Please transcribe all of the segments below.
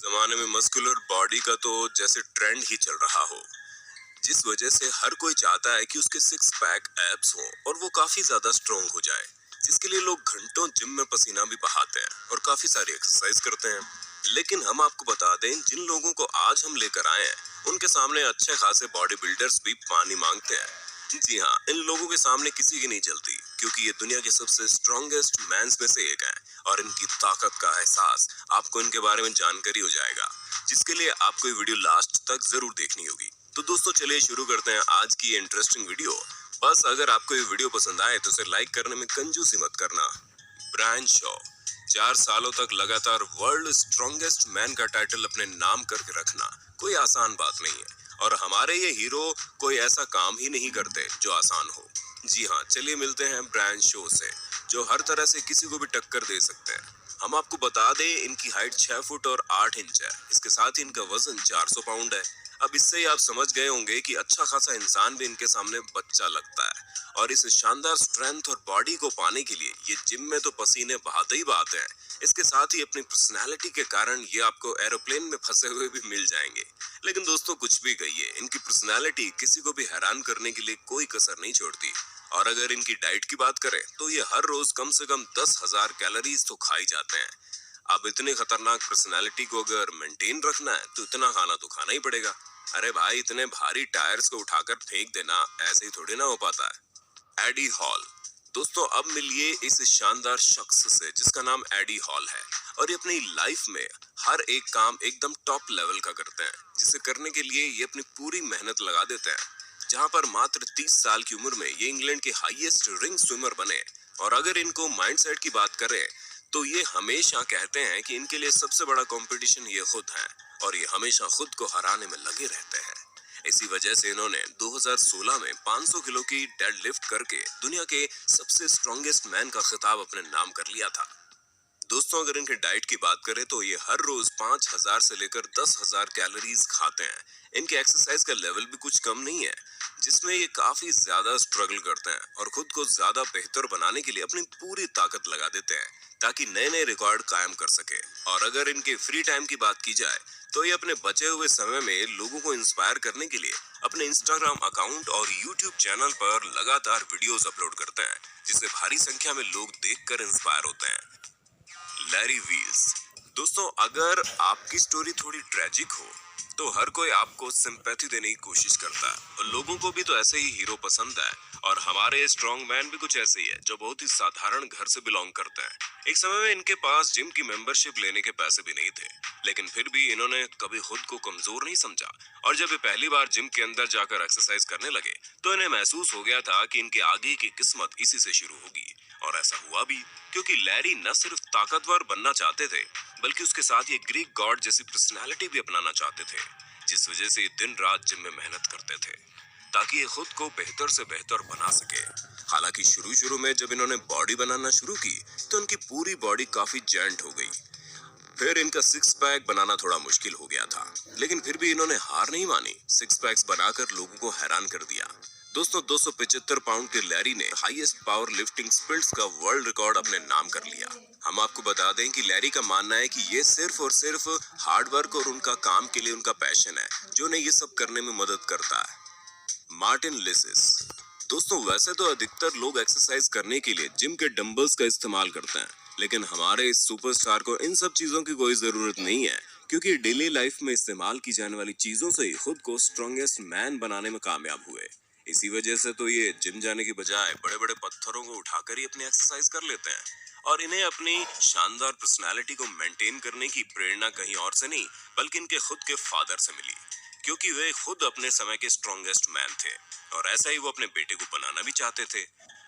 जमाने में muscular body का तो जैसे ट्रेंड ही चल रहा हो, जिस वजह से हर कोई चाहता है कि उसके सिक्स पैक एब्स हो और वो काफी ज्यादा स्ट्रोंग हो जाए, जिसके लिए लोग घंटों जिम में पसीना भी बहाते हैं और काफी सारी एक्सरसाइज करते हैं। लेकिन हम आपको बता दें, जिन लोगों को आज हम लेकर आए हैं उनके सामने अच्छे खासे बॉडी बिल्डर्स भी पानी मांगते हैं। जी हाँ, इन लोगों के सामने किसी की नहीं चलती, क्योंकि ये दुनिया के सबसे स्ट्रॉन्गेस्ट मैंस में से एक हैं और इनकी ताकत का एहसास आपको इनके बारे में जानकारी हो जाएगा, जिसके लिए आपको ये वीडियो लास्ट तक जरूर देखनी होगी। तो दोस्तों चलिए शुरू करते हैं आज की इंटरेस्टिंग वीडियो। बस अगर आपको ये वीडियो पसंद आए तो इसे लाइक करने में कंजूसी मत करना। ब्रायन शॉ 4 सालों तक लगातार वर्ल्ड स्ट्रॉन्गेस्ट मैन का टाइटल अपने नाम करके रखना कोई आसान बात नहीं है, और हमारे ये हीरो कोई ऐसा काम ही नहीं करते जो आसान हो। जी हाँ, चलिए मिलते हैं ब्रायन शो से, जो हर तरह से किसी को भी टक्कर दे सकते हैं। हम आपको बता दें, इनकी हाइट 6 फुट और 8 इंच है। इसके साथ ही इनका वजन 400 पाउंड है। अब इससे ही आप समझ गए होंगे कि अच्छा खासा इंसान भी इनके सामने बच्चा लगता है। और इस शानदार स्ट्रेंथ और बॉडी को पाने के लिए ये जिम में तो पसीने बहाते ही बहाते हैं। इसके साथ ही अपनी पर्सनैलिटी के कारण ये आपको एरोप्लेन में फंसे हुए भी मिल जाएंगे। लेकिन दोस्तों कुछ भी कहिए, इनकी पर्सनैलिटी किसी को भी हैरान करने के लिए कोई कसर नहीं छोड़ती। और अगर इनकी डाइट की बात करें तो ये हर रोज कम से कम 10,000 कैलोरीज तो खाई जाते हैं। अब इतने खतरनाक पर्सनैलिटी को अगर मेंटेन रखना है तो इतना खाना तो खाना ही पड़ेगा। अरे भाई, इतने भारी टायर्स को उठाकर फेंक देना ऐसे ही थोड़ी ना हो पाता है। Eddie Hall. दोस्तों अब मिलिए इस शानदार शख्स से जिसका नाम एडी हॉल है, और ये अपनी लाइफ में हर एक काम एकदम टॉप लेवल का करते हैं, जिसे करने के लिए ये अपनी पूरी मेहनत लगा देते हैं। जहां पर मात्र 30 साल की उम्र में ये इंग्लैंड के हाईएस्ट रिंग स्विमर बने। और अगर इनको माइंडसेट की बात करें तो ये हमेशा कहते हैं कि इनके लिए सबसे बड़ा कंपटीशन ये खुद है, और ये हमेशा खुद को हराने में लगे रहते हैं। इसी वजह से इन्होंने 2016 में 500 किलो की डेडलिफ्ट करके दुनिया के सबसे स्ट्रॉन्गेस्ट मैन का खिताब अपने नाम कर लिया था। दोस्तों अगर इनके डाइट की बात करें तो ये हर रोज 5,000 से लेकर 10,000 कैलोरीज खाते हैं। इनके एक्सरसाइज का लेवल भी कुछ कम नहीं है, जिसमें ये काफी ज्यादा स्ट्रगल करते हैं और खुद को ज्यादा बेहतर बनाने के लिए अपनी पूरी ताकत लगा देते हैं, ताकि नए नए रिकॉर्ड कायम कर सके। और अगर इनके फ्री टाइम की बात की जाए तो ये अपने बचे हुए समय में लोगों को इंस्पायर करने के लिए अपने इंस्टाग्राम अकाउंट और यूट्यूब चैनल पर लगातार वीडियोस अपलोड करते हैं, जिसे भारी संख्या में लोग देखकर इंस्पायर होते हैं। Larry wheels. दोस्तों अगर आपकी स्टोरी थोड़ी ट्रेजिक हो तो हर कोई आपको सिंपैथी देने की कोशिश करता है, और लोगों को भी तो ऐसे ही हीरो पसंद है। और हमारे स्ट्रॉन्ग मैन भी कुछ ऐसे ही है, जो बहुत ही साधारण घर से बिलोंग करते हैं। एक समय में इनके पास जिम की मेंबरशिप लेने के पैसे भी नहीं थे, लेकिन फिर भी इन्होंने कभी खुद को कमजोर नहीं समझा। और जब ये पहली बार जिम के अंदर जाकर एक्सरसाइज करने लगे तो इन्हें महसूस हो गया था कि इनके आगे की किस्मत इसी से शुरू होगी। और ऐसा हुआ भी, क्योंकि लैरी न सिर्फ ताकतवर बनना चाहते थे, बल्कि उसके साथ ये ग्रीक गॉड जैसी पर्सनालिटी भी अपनाना चाहते थे, जिस वजह से ये दिन रात जिम में मेहनत करते थे ताकि ये खुद को बेहतर से बेहतर बना सके। हालांकि शुरू शुरू में जब इन्होंने बॉडी बनाना शुरू की तो इनकी पूरी बॉडी काफी जेंट हो गई। फिर इनका सिक्स पैक बनाना थोड़ा मुश्किल हो गया था, लेकिन फिर भी इन्होंने हार नहीं मानी। सिक्स पैक्स बनाकर लोगों को हैरान कर दिया। दोस्तों 275 पाउंड के लैरी ने हाईएस्ट पावर लिफ्टिंग स्पिल्ट्स का वर्ल्ड रिकॉर्ड अपने नाम कर लिया। हम आपको बता दें कि लैरी का मानना है कि ये सिर्फ और सिर्फ हार्ड वर्क और उनका काम के लिए उनका पैशन है जो उन्हें ये सब करने में मदद करता है। Martin lysis. दोस्तों वैसे तो अधिकतर लोग एक्सरसाइज करने के लिए जिम के डंबल्स का इस्तेमाल करते हैं, लेकिन हमारे इस सुपरस्टार को इन सब चीजों की कोई जरूरत नहीं है, क्योंकि डेली लाइफ में इस्तेमाल की जाने वाली चीजों से ही खुद को स्ट्रॉन्गेस्ट मैन बनाने में कामयाब हुए। इसी वजह से तो ये जिम जाने की बजाय बड़े बड़े पत्थरों को उठाकर ही अपनी एक्सरसाइज कर लेते हैं। और इन्हें अपनी शानदार पर्सनालिटी को मेंटेन करने की प्रेरणा कहीं और से नहीं, बल्कि इनके खुद के फादर से मिली, क्योंकि वे खुद अपने समय के स्ट्रॉन्गेस्ट मैन थे, और ऐसा ही वो अपने बेटे को बनाना भी चाहते थे।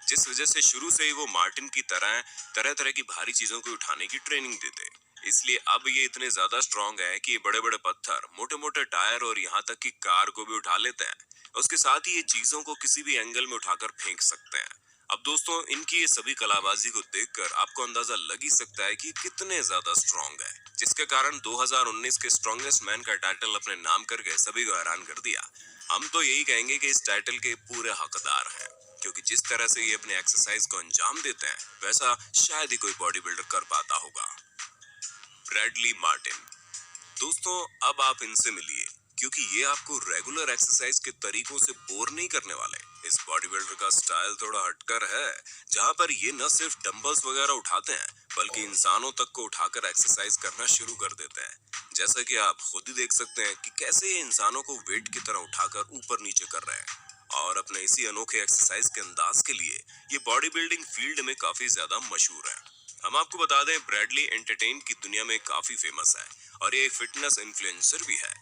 जिस वजह से शुरू से ही वो मार्टिन की तरह तरह तरह की भारी चीजों को उठाने की ट्रेनिंग देते। इसलिए अब ये इतने ज्यादा स्ट्रांग है कि ये बड़े बड़े पत्थर, मोटे मोटे टायर और यहाँ तक कि कार को भी उठा लेते हैं। उसके साथ ही ये चीजों को किसी भी एंगल में उठाकर फेंक सकते हैं। अब दोस्तों इनकी ये सभी कलाबाजी को देखकर आपको अंदाजा लग ही सकता है कि कितने ज्यादा स्ट्रांग है, जिसके कारण 2019 के स्ट्रॉन्गेस्ट मैन का टाइटल अपने नाम करके सभी को हैरान कर दिया। हम तो यही कहेंगे कि इस टाइटल के पूरे हकदार हैं, क्योंकि जिस तरह से ये अपने एक्सरसाइज को अंजाम देते हैं वैसा शायद ही कोई बॉडी बिल्डर कर पाता होगा। Bradley Martin. दोस्तों, अब आप इनसे मिलिए, क्योंकि ये आपको रेगुलर एक्सरसाइज के तरीकों से बोर नहीं करने वाले। इस बॉडी बिल्डर का स्टाइल थोड़ा हटकर है, जहाँ पर ये न सिर्फ डंबल्स वगैरह उठाते हैं, बल्कि इंसानों तक को उठाकर एक्सरसाइज करना शुरू कर देते हैं। जैसा कि आप खुद ही देख सकते हैं कि कैसे ये इंसानों को वेट की तरह उठाकर ऊपर नीचे कर रहे हैं। और अपने इसी अनोखे एक्सरसाइज के अंदाज के लिए ये बॉडी बिल्डिंग फील्ड में काफी ज्यादा मशहूर है। हम आपको बता दें, ब्रैडली एंटरटेन की दुनिया में काफी फेमस है और ये एक फिटनेस इन्फ्लुएंसर भी है।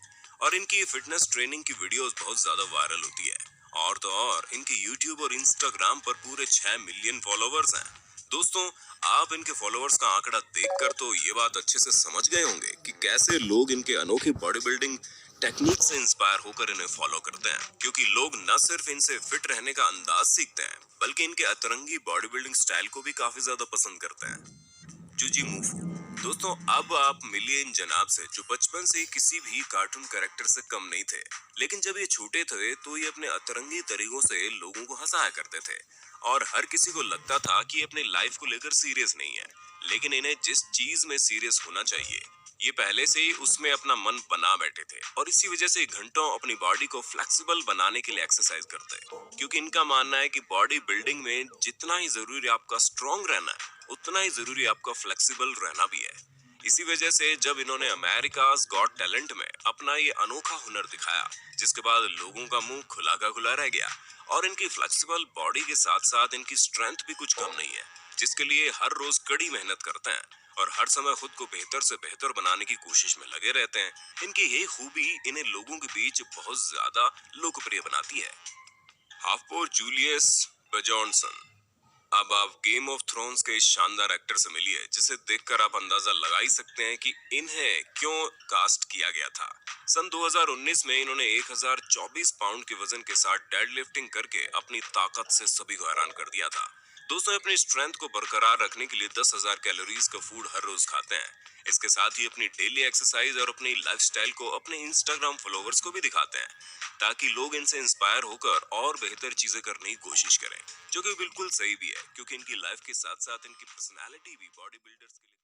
और इनकी फिटनेस ट्रेनिंग की वीडियोस बहुत ज्यादा वायरल होती है। और तो और इनके यूट्यूब और इंस्टाग्राम पर पूरे 6 मिलियन फॉलोवर्स हैं। दोस्तों, आप इनके फॉलोवर्स का आंकड़ा देखकर तो ये बात अच्छे से समझ गए होंगे कि कैसे लोग इनके अनोखी बॉडी बिल्डिंग टेक्निक से इंस्पायर होकर इन्हें फॉलो करते हैं। क्योंकि लोग न सिर्फ इनसे फिट रहने का अंदाज सीखते हैं, बल्कि इनके अतरंगी बॉडी बिल्डिंग स्टाइल को भी काफी ज्यादा पसंद करते हैं। जूजी मूफू। दोस्तों, अब आप मिलिए इन जनाब से, जो बचपन से ही किसी भी कार्टून कैरेक्टर से कम नहीं थे। लेकिन जब ये छोटे थे तो ये अपने अतरंगी तरीकों से लोगों को हंसाया करते थे और हर किसी को लगता था कि ये अपनी लाइफ को लेकर सीरियस नहीं है। लेकिन इन्हें जिस चीज में सीरियस होना चाहिए, ये पहले से ही उसमें अपना मन बना बैठे थे और इसी वजह से घंटों अपनी बॉडी को फ्लेक्सिबल बनाने के लिए एक्सरसाइज करते हैं। क्योंकि इनका मानना है कि बॉडी बिल्डिंग में जितना ही जरूरी आपका स्ट्रॉन्ग रहना है, उतना ही जरूरी आपका फ्लेक्सिबल रहना भी है। इसी वजह से जब इन्होंने अमेरिकाज गॉट टैलेंट में अपना ये अनोखा हुनर दिखाया, जिसके बाद लोगों का मुंह खुला का खुला रह गया। और इनकी फ्लेक्सिबल बॉडी के साथ साथ इनकी स्ट्रेंथ भी कुछ कम नहीं है, जिसके लिए हर रोज कड़ी मेहनत करते हैं और हर समय खुद को बेहतर से बेहतर बनाने की कोशिश में लगे रहते हैं। इनकी यही खूबी इन्हें लोगों के बीच बहुत ज्यादा लोकप्रिय बनाती है। हाफपोर जूलियस बेजॉनसन। अब आप गेम ऑफ थ्रोन्स के इस शानदार एक्टर से मिलिए, जिसे देखकर आप अंदाजा लगा ही सकते हैं कि इन्हें क्यों कास्ट किया गया था। सन 2019 में इन्होंने 1024 पाउंड के वजन के साथ डेडलिफ्टिंग करके अपनी ताकत से सभी को हैरान कर दिया था। दोस्तों, अपनी स्ट्रेंथ को बरकरार रखने के लिए 10,000 कैलोरीज का फूड हर रोज खाते हैं। इसके साथ ही अपनी डेली एक्सरसाइज और अपनी लाइफस्टाइल को अपने इंस्टाग्राम फॉलोवर्स को भी दिखाते हैं, ताकि लोग इनसे इंस्पायर होकर और बेहतर चीजें करने की कोशिश करें। जो कि बिल्कुल सही भी है, क्योंकि इनकी लाइफ के साथ साथ इनकी पर्सनालिटी भी बॉडी बिल्डर्स के लिए